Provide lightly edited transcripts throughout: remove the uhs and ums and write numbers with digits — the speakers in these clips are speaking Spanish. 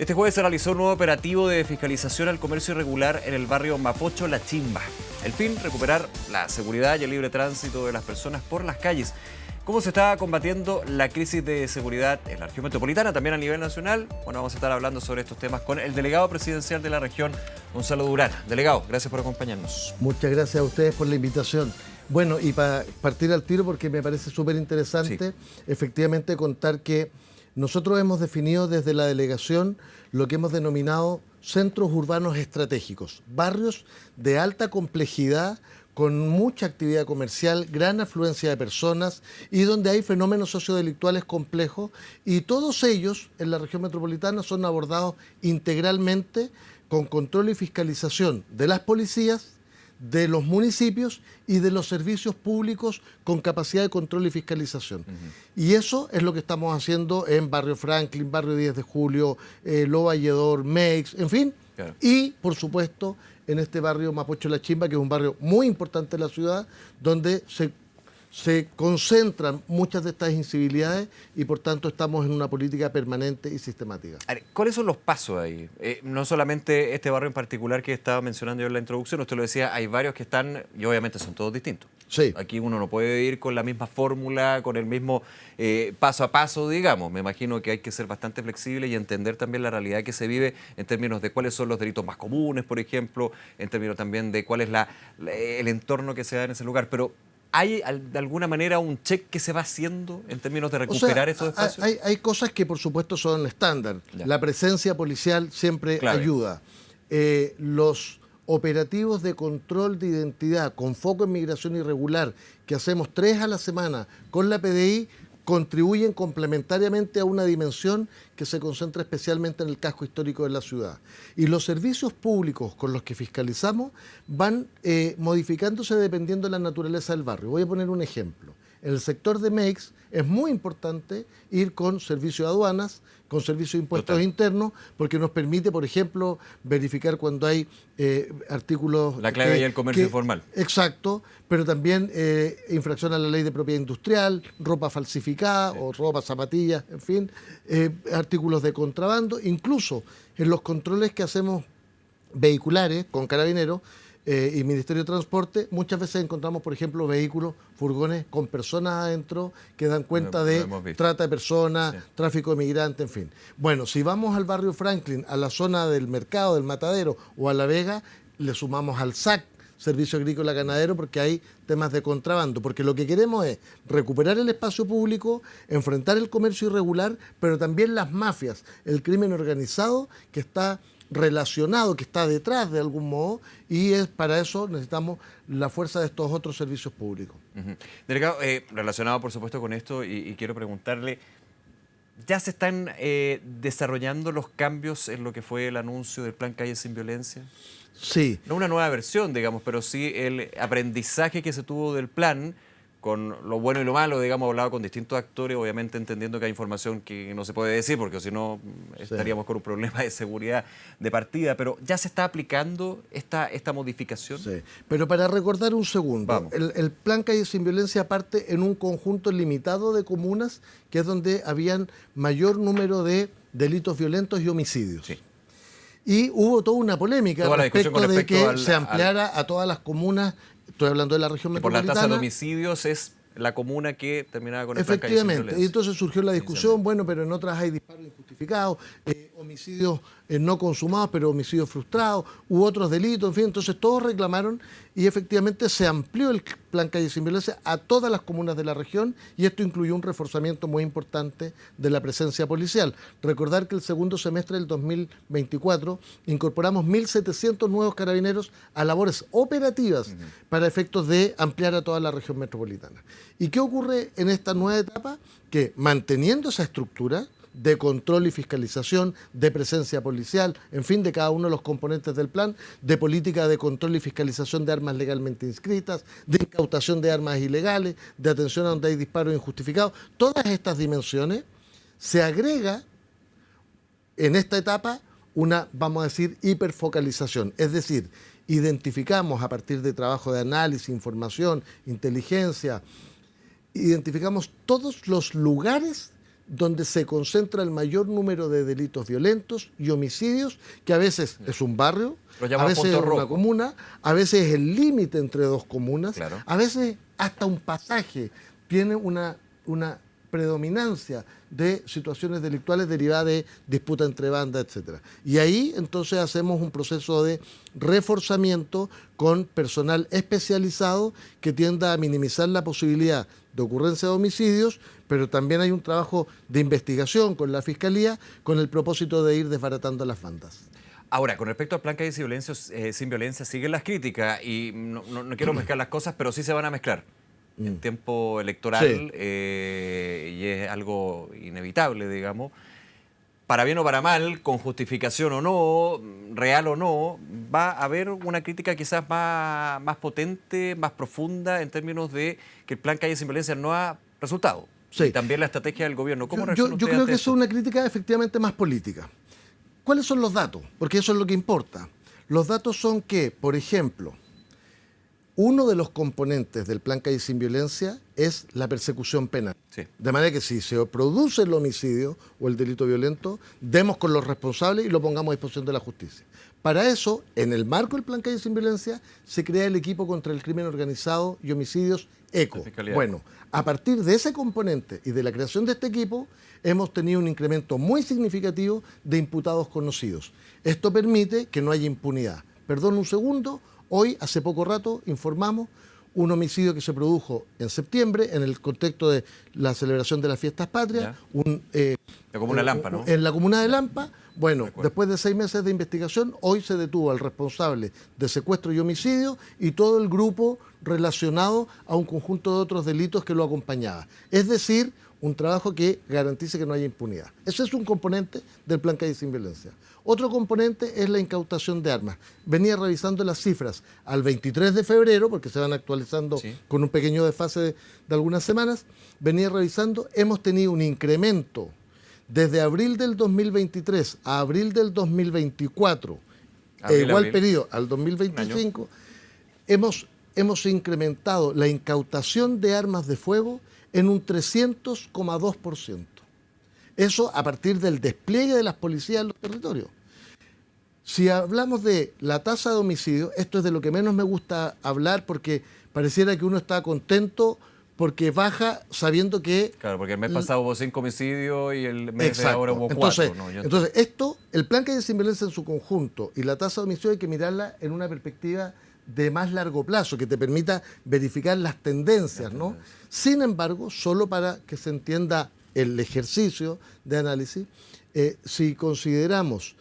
Este jueves se realizó un nuevo operativo de fiscalización al comercio irregular en el barrio Mapocho La Chimba. El fin, recuperar la seguridad y el libre tránsito de las personas por las calles. ¿Cómo se está combatiendo la crisis de seguridad en la región metropolitana, también a nivel nacional? Bueno, vamos a estar hablando sobre estos temas con el delegado presidencial de la región, Gonzalo Durán. Delegado, gracias por acompañarnos. Muchas gracias a ustedes por la invitación. Bueno, y para partir al tiro, porque me parece súper interesante, efectivamente contar que nosotros hemos definido desde la delegación lo que hemos denominado centros urbanos estratégicos, barrios de alta complejidad, con mucha actividad comercial, gran afluencia de personas y donde hay fenómenos sociodelictuales complejos, y todos ellos en la región metropolitana son abordados integralmente con control y fiscalización de las policías, de los municipios y de los servicios públicos con capacidad de control y fiscalización. Y eso es lo que estamos haciendo en Barrio Franklin, Barrio 10 de Julio, Lo Valledor, Meix, en fin. Claro. Y, por supuesto, en este barrio Mapocho La Chimba, que es un barrio muy importante de la ciudad, donde se concentran muchas de estas incivilidades y por tanto estamos en una política permanente y sistemática. ¿Cuáles son los pasos ahí? No solamente este barrio en particular que estaba mencionando yo en la introducción, usted lo decía, hay varios que están, y obviamente son todos distintos. Sí. Aquí uno no puede ir con la misma fórmula, con el mismo paso a paso, digamos. Me imagino que hay que ser bastante flexible y entender también la realidad que se vive en términos de cuáles son los delitos más comunes, por ejemplo, en términos también de cuál es el entorno que se da en ese lugar. Pero ¿hay de alguna manera un check que se va haciendo en términos de recuperar estos espacios? Hay cosas que por supuesto son estándar. Ya. La presencia policial siempre ayuda. Los operativos de control de identidad con foco en migración irregular, que hacemos 3 a la semana con la PDI, contribuyen complementariamente a una dimensión que se concentra especialmente en el casco histórico de la ciudad. Y los servicios públicos con los que fiscalizamos van modificándose dependiendo de la naturaleza del barrio. Voy a poner un ejemplo. En el sector de Meix es muy importante ir con servicio de aduanas, con servicio de impuestos internos, porque nos permite, por ejemplo, verificar cuando hay artículos... La clave y el comercio informal. Exacto, pero también infracción a la ley de propiedad industrial, ropa falsificada o ropa, zapatillas, en fin, artículos de contrabando, incluso en los controles que hacemos vehiculares con Carabineros, y Ministerio de Transporte, muchas veces encontramos, por ejemplo, vehículos, furgones con personas adentro que dan cuenta de trata de personas, tráfico de migrantes, en fin. Bueno, si vamos al barrio Franklin, a la zona del mercado, del matadero o a La Vega, le sumamos al SAC, Servicio Agrícola Ganadero, porque hay temas de contrabando, porque lo que queremos es recuperar el espacio público, enfrentar el comercio irregular, pero también las mafias, el crimen organizado que está relacionado, que está detrás de algún modo, y para eso necesitamos la fuerza de estos otros servicios públicos. Delegado, relacionado por supuesto con esto, y quiero preguntarle, ¿ya se están desarrollando los cambios en lo que fue el anuncio del Plan Calles Sin Violencia? Sí. No una nueva versión, digamos, pero sí el aprendizaje que se tuvo del plan, con lo bueno y lo malo, digamos, hablado con distintos actores, obviamente entendiendo que hay información que no se puede decir, porque si no estaríamos con un problema de seguridad de partida, pero ¿ya se está aplicando esta modificación? Sí, pero para recordar un segundo, el Plan Calles Sin Violencia parte en un conjunto limitado de comunas, que es donde habían mayor número de delitos violentos y homicidios. Sí. Y hubo toda una polémica respecto de que se ampliara a todas las comunas. Estoy hablando de la región metropolitana. Por la tasa de homicidios es la comuna que terminaba con el Plan Calles Sin Violencia. Efectivamente, y entonces surgió la discusión, bueno, pero en otras hay disparos injustificados, homicidios no consumados, pero homicidios frustrados, u otros delitos, en fin, entonces todos reclamaron y efectivamente se amplió el Plan Calles Sin Violencia a todas las comunas de la región, y esto incluyó un reforzamiento muy importante de la presencia policial. Recordar que el segundo semestre del 2024 incorporamos 1.700 nuevos carabineros a labores operativas para efectos de ampliar a toda la región metropolitana. ¿Y qué ocurre en esta nueva etapa? Que manteniendo esa estructura de control y fiscalización, de presencia policial, en fin, de cada uno de los componentes del plan, de política de control y fiscalización de armas legalmente inscritas, de incautación de armas ilegales, de atención a donde hay disparos injustificados, todas estas dimensiones, se agrega en esta etapa una, vamos a decir, hiperfocalización, es decir, identificamos a partir de trabajo de análisis, información, inteligencia, identificamos todos los lugares donde se concentra el mayor número de delitos violentos y homicidios, que a veces es un barrio, a veces es una comuna, a veces es el límite entre dos comunas, claro. A veces hasta un pasaje tiene una predominancia de situaciones delictuales derivadas de disputa entre bandas, etc. Y ahí entonces hacemos un proceso de reforzamiento con personal especializado que tienda a minimizar la posibilidad de ocurrencia de homicidios, pero también hay un trabajo de investigación con la Fiscalía con el propósito de ir desbaratando las bandas. Ahora, con respecto al plan Calles sin violencia, siguen las críticas y no quiero mezclar las cosas, pero sí se van a mezclar en tiempo electoral, sí. Y es algo inevitable, digamos. Para bien o para mal, con justificación o no, real o no, va a haber una crítica quizás más potente, más profunda en términos de que el plan Calles sin violencia no ha resultado. Sí. Y también la estrategia del gobierno. ¿Cómo reacciona usted yo creo que eso es una crítica efectivamente más política. ¿Cuáles son los datos? Porque eso es lo que importa. Los datos son que, por ejemplo, uno de los componentes del plan Calles sin violencia es la persecución penal. Sí. De manera que si se produce el homicidio o el delito violento, demos con los responsables y lo pongamos a disposición de la justicia. Para eso, en el marco del plan Calles sin violencia, se crea el equipo contra el crimen organizado y homicidios ECO. Bueno, a partir de ese componente y de la creación de este equipo, hemos tenido un incremento muy significativo de imputados conocidos. Esto permite que no haya impunidad. Perdón un segundo. Hoy, hace poco rato, informamos un homicidio que se produjo en septiembre en el contexto de la celebración de las fiestas patrias. La comuna de Lampa, ¿no? En la comuna de Lampa. Bueno, después de 6 meses de investigación, hoy se detuvo al responsable de secuestro y homicidio y todo el grupo relacionado a un conjunto de otros delitos que lo acompañaba. Es decir, un trabajo que garantice que no haya impunidad. Ese es un componente del plan Calles sin violencia. Otro componente es la incautación de armas. Venía revisando las cifras al 23 de febrero, porque se van actualizando con un pequeño desfase de algunas semanas. Venía revisando, hemos tenido un incremento desde abril del 2023 a abril del 2024, igual periodo al 2025, hemos incrementado la incautación de armas de fuego en un 300,2%. Eso a partir del despliegue de las policías en los territorios. Si hablamos de la tasa de homicidio, esto es de lo que menos me gusta hablar porque pareciera que uno está contento porque baja sabiendo que... Claro, porque el mes pasado hubo 5 homicidios y el mes de ahora hubo 4. Entonces, el plan Calles sin violencia en su conjunto y la tasa de homicidio hay que mirarla en una perspectiva de más largo plazo, que te permita verificar las tendencias, ¿no? Sin embargo, solo para que se entienda el ejercicio de análisis, si consideramos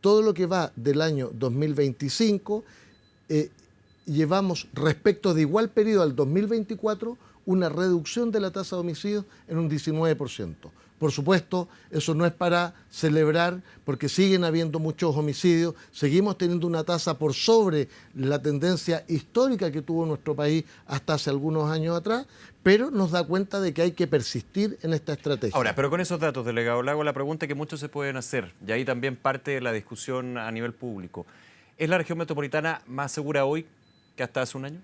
todo lo que va del año 2025, llevamos respecto de igual periodo al 2024 una reducción de la tasa de homicidios en un 19%. Por supuesto, eso no es para celebrar porque siguen habiendo muchos homicidios, seguimos teniendo una tasa por sobre la tendencia histórica que tuvo nuestro país hasta hace algunos años atrás, pero nos da cuenta de que hay que persistir en esta estrategia. Ahora, pero con esos datos, delegado, le hago la pregunta que muchos se pueden hacer, y ahí también parte de la discusión a nivel público. ¿Es la región metropolitana más segura hoy que hasta hace un año?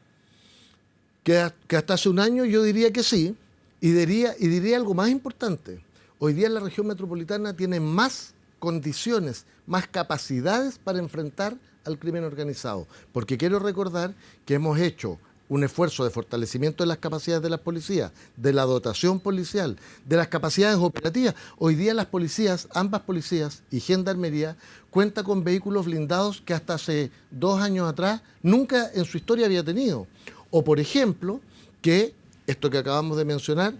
Que hasta hace un año yo diría que sí, y diría algo más importante. Hoy día la región metropolitana tiene más condiciones, más capacidades para enfrentar al crimen organizado. Porque quiero recordar que hemos hecho un esfuerzo de fortalecimiento de las capacidades de las policías, de la dotación policial, de las capacidades operativas. Hoy día las policías, ambas policías y Gendarmería, cuentan con vehículos blindados que hasta hace 2 años atrás nunca en su historia había tenido. O por ejemplo, que esto que acabamos de mencionar,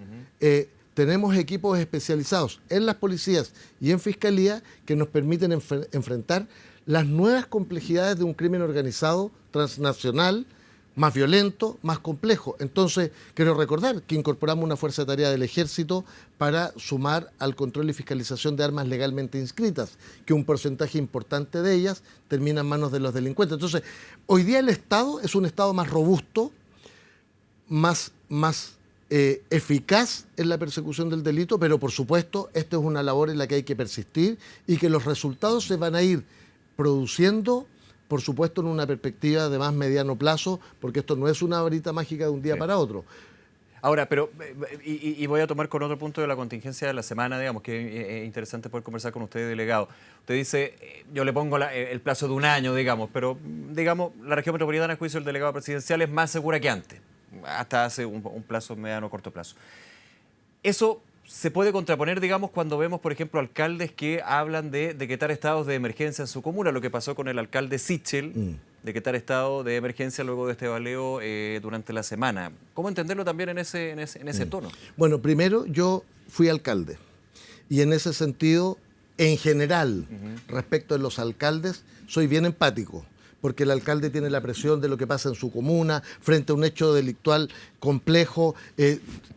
tenemos equipos especializados en las policías y en Fiscalía que nos permiten enfrentar las nuevas complejidades de un crimen organizado transnacional, más violento, más complejo. Entonces, quiero recordar que incorporamos una fuerza de tarea del Ejército para sumar al control y fiscalización de armas legalmente inscritas, que un porcentaje importante de ellas termina en manos de los delincuentes. Entonces, hoy día el Estado es un Estado más robusto, más eficaz en la persecución del delito, pero por supuesto, esta es una labor en la que hay que persistir y que los resultados se van a ir produciendo, por supuesto, en una perspectiva de más mediano plazo, porque esto no es una varita mágica de un día para otro. Ahora, pero, y voy a tomar con otro punto de la contingencia de la semana, digamos, que es interesante poder conversar con usted, delegado. Usted dice, yo le pongo el plazo de un año, digamos, pero, digamos, la región metropolitana, a juicio del delegado presidencial, es más segura que antes, hasta hace un plazo mediano o corto plazo. Eso se puede contraponer, digamos, cuando vemos, por ejemplo, alcaldes que hablan de decretar estados de emergencia en su comuna, lo que pasó con el alcalde Sichel, decretar estado de emergencia luego de este baleo durante la semana. ¿Cómo entenderlo también en ese tono? Bueno, primero yo fui alcalde y en ese sentido, en general, respecto de los alcaldes, soy bien empático, porque el alcalde tiene la presión de lo que pasa en su comuna, frente a un hecho delictual complejo,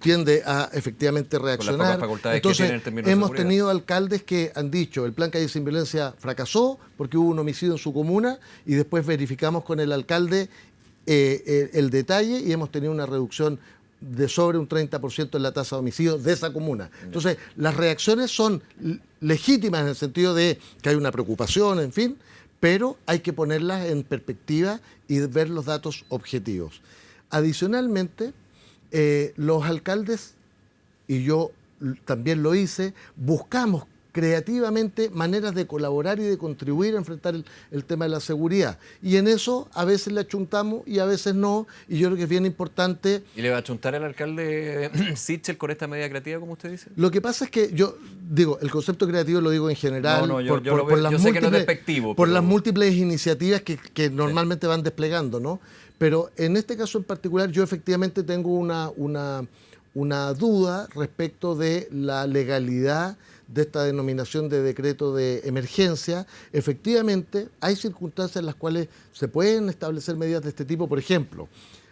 tiende a efectivamente reaccionar. Entonces, hemos tenido alcaldes que han dicho, el plan Calle Sin Violencia fracasó porque hubo un homicidio en su comuna, y después verificamos con el alcalde el detalle y hemos tenido una reducción de sobre un 30% en la tasa de homicidios de esa comuna. Entonces, las reacciones son legítimas en el sentido de que hay una preocupación, en fin, pero hay que ponerlas en perspectiva y ver los datos objetivos. Adicionalmente, los alcaldes, y yo también lo hice, buscamos creativamente maneras de colaborar y de contribuir a enfrentar el tema de la seguridad. Y en eso a veces le achuntamos y a veces no, y yo creo que es bien importante. ¿Y le va a achuntar el alcalde Sichel con esta medida creativa, como usted dice? Lo que pasa es que yo digo, el concepto creativo lo digo en general, yo sé que no es despectivo. Por las múltiples iniciativas que normalmente van desplegando, ¿no? Pero en este caso en particular yo efectivamente tengo una duda respecto de la legalidad de esta denominación de decreto de emergencia. Efectivamente, hay circunstancias en las cuales se pueden establecer medidas de este tipo. Por ejemplo,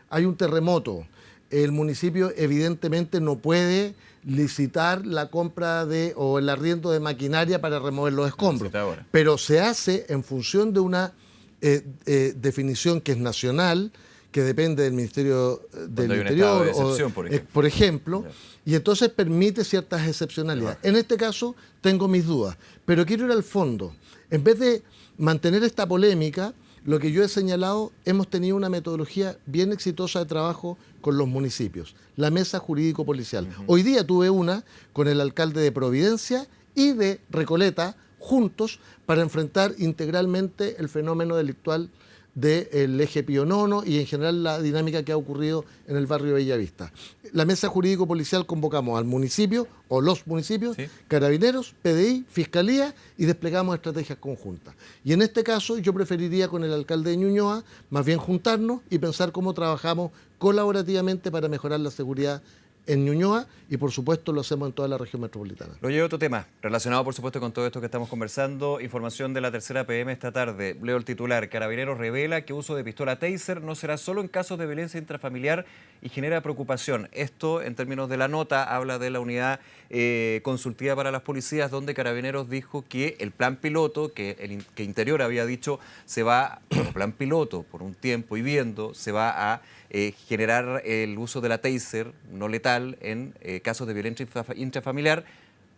hay un terremoto. El municipio evidentemente no puede licitar la compra o el arriendo de maquinaria para remover los escombros, pero se hace en función de una definición que es nacional, que depende del Ministerio del Interior, excepción, por ejemplo, y entonces permite ciertas excepcionalidades. En este caso tengo mis dudas, pero quiero ir al fondo. En vez de mantener esta polémica, lo que yo he señalado, hemos tenido una metodología bien exitosa de trabajo con los municipios, la mesa jurídico-policial. Hoy día tuve una con el alcalde de Providencia y de Recoleta, juntos, para enfrentar integralmente el fenómeno delictual del eje Pío IX y en general la dinámica que ha ocurrido en el barrio Bellavista. La mesa jurídico-policial convocamos al municipio o los municipios, ¿sí?, Carabineros, PDI, Fiscalía, y desplegamos estrategias conjuntas. Y en este caso yo preferiría con el alcalde de Ñuñoa más bien juntarnos y pensar cómo trabajamos colaborativamente para mejorar la seguridad en Ñuñoa, y por supuesto lo hacemos en toda la región metropolitana. Lo llevo a otro tema, relacionado por supuesto con todo esto que estamos conversando. Información de la tercera PM esta tarde. Leo el titular: Carabineros revela que uso de pistola Taser no será solo en casos de violencia intrafamiliar y genera preocupación. Esto, en términos de la nota, habla de la unidad consultiva para las policías, donde Carabineros dijo que el plan piloto, que Interior había dicho se va, como plan piloto, por un tiempo y viendo, se va a generar el uso de la Taser no letal en casos de violencia intrafamiliar,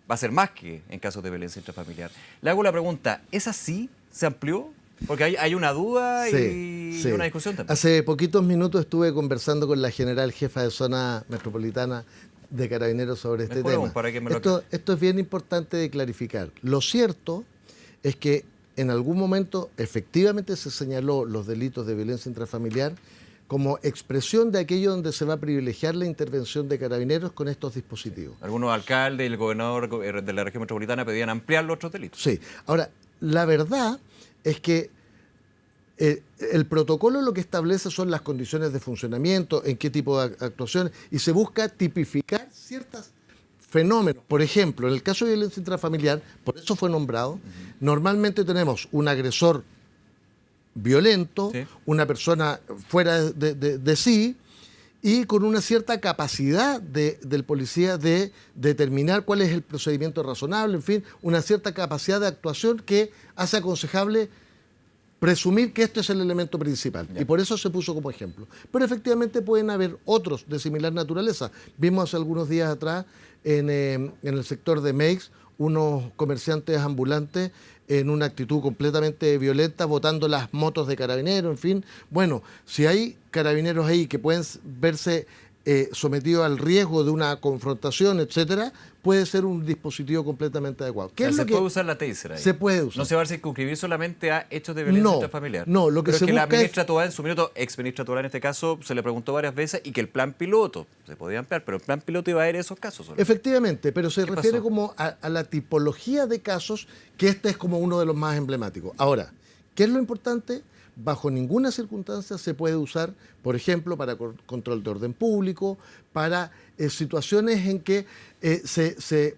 va a ser más que en casos de violencia intrafamiliar. Le hago la pregunta, ¿es así? ¿Se amplió? Porque hay una duda y una discusión también. Hace poquitos minutos estuve conversando con la general jefa de zona metropolitana de Carabineros sobre este tema. Esto es bien importante de clarificar. Lo cierto es que en algún momento efectivamente se señaló los delitos de violencia intrafamiliar como expresión de aquello donde se va a privilegiar la intervención de Carabineros con estos dispositivos. Algunos alcaldes y el gobernador de la región metropolitana pedían ampliar los otros delitos. Sí. Ahora, la verdad es que el protocolo lo que establece son las condiciones de funcionamiento, en qué tipo de actuaciones, y se busca tipificar ciertos fenómenos. Por ejemplo, en el caso de violencia intrafamiliar, por eso fue nombrado, normalmente tenemos un agresor violento, sí, una persona fuera de sí, y con una cierta capacidad del policía de determinar cuál es el procedimiento razonable, en fin, una cierta capacidad de actuación que hace aconsejable presumir que este es el elemento principal. Y por eso se puso como ejemplo. Pero efectivamente pueden haber otros de similar naturaleza. Vimos hace algunos días atrás en el sector de Meix unos comerciantes ambulantes en una actitud completamente violenta, botando las motos de Carabineros, en fin. Bueno, si hay Carabineros ahí que pueden verse sometido al riesgo de una confrontación, etcétera, puede ser un dispositivo completamente adecuado. ¿Qué es lo que puede usar la taser ahí? Se puede usar. No se va a circunscribir solamente a hechos de violencia intrafamiliar. No, lo que pero se es que busca la ministra Toá, en su minuto, ex ministra Toá en este caso, se le preguntó varias veces y que el plan piloto se podía ampliar, pero el plan piloto iba a ir a esos casos solamente. Efectivamente, pero se refiere pasó? como a la tipología de casos, que este es como uno de los más emblemáticos. Ahora, ¿qué es lo importante? Bajo ninguna circunstancia se puede usar, por ejemplo, para control de orden público, para situaciones en que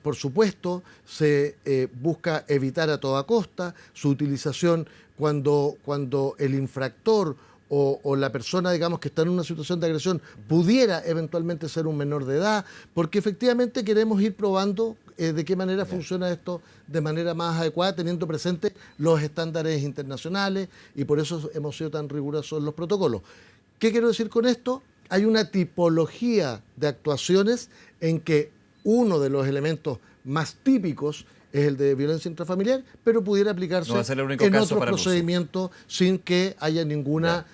por supuesto, se busca evitar a toda costa su utilización cuando el infractor o la persona, digamos, que está en una situación de agresión pudiera eventualmente ser un menor de edad, porque efectivamente queremos ir probando de qué manera funciona esto de manera más adecuada, teniendo presente los estándares internacionales, y por eso hemos sido tan rigurosos en los protocolos. ¿Qué quiero decir con esto? Hay una tipología de actuaciones en que uno de los elementos más típicos es el de violencia intrafamiliar, pero pudiera aplicarse en otros procedimientos sin que haya ninguna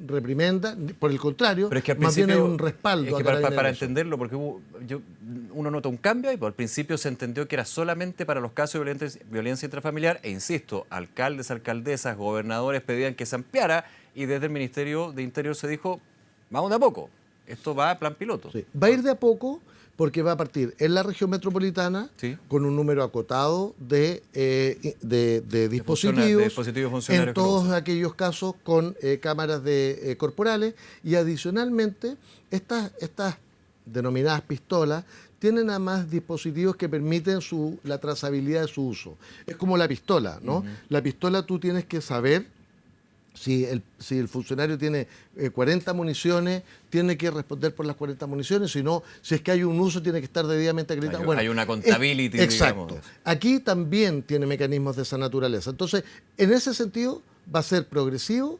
reprimenda, por el contrario, pero es que más bien hay un respaldo. Es que para entenderlo, porque uno nota un cambio y al principio se entendió que era solamente para los casos de violencia intrafamiliar, e insisto, alcaldes, alcaldesas, gobernadores pedían que se ampliara y desde el Ministerio de Interior se dijo, vamos de a poco, esto va a plan piloto. Sí, va a ir de a poco porque va a partir en la región metropolitana con un número acotado de dispositivos, en todos aquellos casos con cámaras corporales, y adicionalmente estas denominadas pistolas tienen además dispositivos que permiten la trazabilidad de su uso. Es como la pistola, ¿no? La pistola tú tienes que saber si el funcionario tiene 40 municiones, tiene que responder por las 40 municiones, si no, si es que hay un uso, tiene que estar debidamente acreditado. Hay una contability, exacto. Digamos. Aquí también tiene mecanismos de esa naturaleza. Entonces, en ese sentido, va a ser progresivo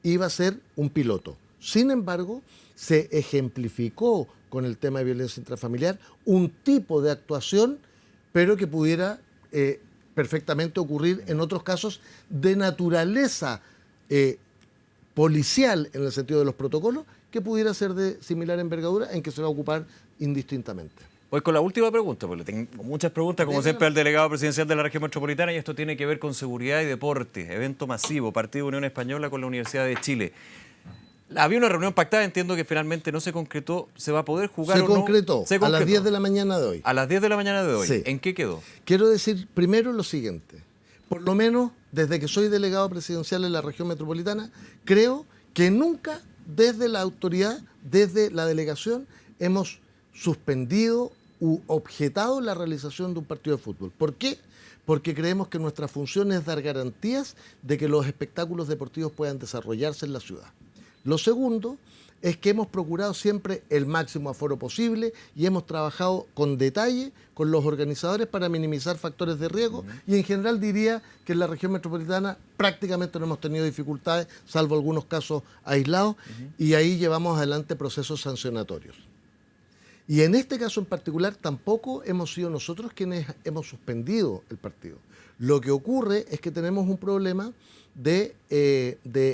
y va a ser un piloto. Sin embargo, se ejemplificó con el tema de violencia intrafamiliar un tipo de actuación, pero que pudiera perfectamente ocurrir en otros casos de naturaleza policial, en el sentido de los protocolos, que pudiera ser de similar envergadura, en que se va a ocupar indistintamente. Voy con la última pregunta, porque tengo muchas preguntas, como siempre, al delegado presidencial de la región metropolitana, y esto tiene que ver con seguridad y deporte, evento masivo, partido de Unión Española con la Universidad de Chile. Había una reunión pactada, entiendo que finalmente no se concretó. ¿Se va a poder jugar o no? Se concretó a las 10 de la mañana de hoy. A las 10 de la mañana de hoy. Sí. ¿En qué quedó? Quiero decir primero lo siguiente. Por lo menos, desde que soy delegado presidencial en la región metropolitana, creo que nunca desde la autoridad, desde la delegación, hemos suspendido u objetado la realización de un partido de fútbol. ¿Por qué? Porque creemos que nuestra función es dar garantías de que los espectáculos deportivos puedan desarrollarse en la ciudad. Lo segundo es que hemos procurado siempre el máximo aforo posible y hemos trabajado con detalle con los organizadores para minimizar factores de riesgo, y en general diría que en la región metropolitana prácticamente no hemos tenido dificultades, salvo algunos casos aislados, y ahí llevamos adelante procesos sancionatorios. Y en este caso en particular tampoco hemos sido nosotros quienes hemos suspendido el partido. Lo que ocurre es que tenemos un problema de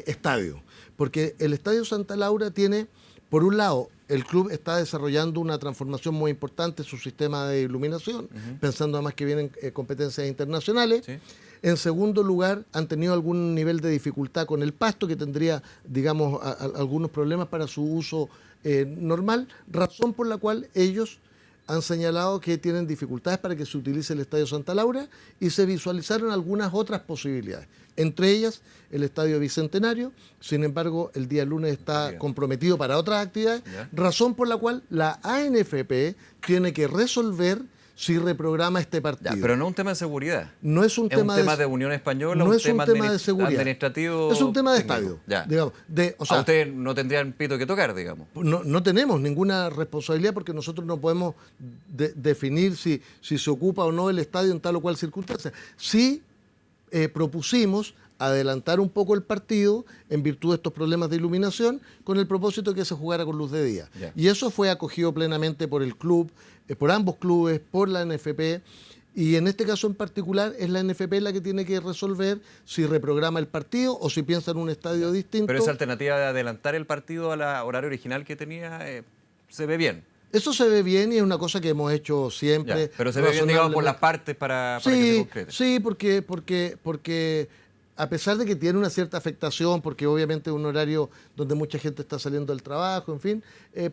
estadio, porque el Estadio Santa Laura tiene, por un lado, el club está desarrollando una transformación muy importante en su sistema de iluminación, pensando además que vienen competencias internacionales. Sí. En segundo lugar, han tenido algún nivel de dificultad con el pasto, que tendría, digamos, algunos problemas para su uso normal, razón por la cual ellos han señalado que tienen dificultades para que se utilice el Estadio Santa Laura, y se visualizaron algunas otras posibilidades, entre ellas el Estadio Bicentenario. Sin embargo, el día lunes está comprometido para otras actividades, razón por la cual la ANFP tiene que resolver si reprograma este partido. Ya, pero no es un tema de seguridad. No es un tema de Unión Española, no es un tema de seguridad administrativo. Es un tema de estadio. Digamos, o sea, ustedes no tendrían pito que tocar, digamos. No tenemos ninguna responsabilidad, porque nosotros no podemos definir si se ocupa o no el estadio en tal o cual circunstancia. Sí propusimos adelantar un poco el partido en virtud de estos problemas de iluminación, con el propósito de que se jugara con luz de día. Y eso fue acogido plenamente por el club, por ambos clubes, por la NFP, Y en este caso en particular es la NFP la que tiene que resolver si reprograma el partido o si piensa en un estadio distinto. Pero esa alternativa de adelantar el partido al horario original que tenía, se ve bien. Eso se ve bien y es una cosa que hemos hecho siempre. Ya, pero se ve bien, digamos, por las partes para que se concrete. Sí, porque a pesar de que tiene una cierta afectación, porque obviamente es un horario donde mucha gente está saliendo del trabajo, en fin,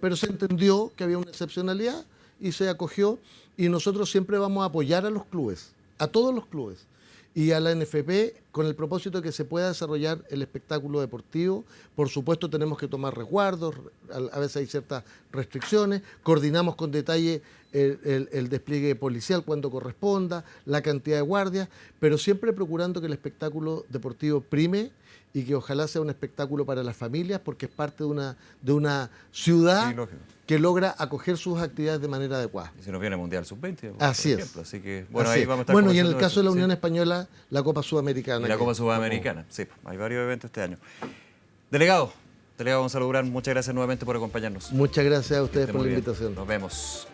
pero se entendió que había una excepcionalidad y se acogió, y nosotros siempre vamos a apoyar a los clubes, a todos los clubes, y a la NFP con el propósito de que se pueda desarrollar el espectáculo deportivo. Por supuesto tenemos que tomar resguardos, a veces hay ciertas restricciones, coordinamos con detalle el despliegue policial cuando corresponda, la cantidad de guardias, pero siempre procurando que el espectáculo deportivo prime y que ojalá sea un espectáculo para las familias, porque es parte de una ciudad que logra acoger sus actividades de manera adecuada. Y se nos viene el Mundial Sub-20, por Así ejemplo. es. Así que, bueno, Así ahí vamos a estar bueno, y en el conversando caso de la eso, Unión sí. Española, la Copa Sudamericana. Y la Copa Sudamericana, sí, hay varios eventos este año. Delegado Gonzalo Durán, muchas gracias nuevamente por acompañarnos. Muchas gracias a ustedes esté por muy la bien. invitación. Nos vemos.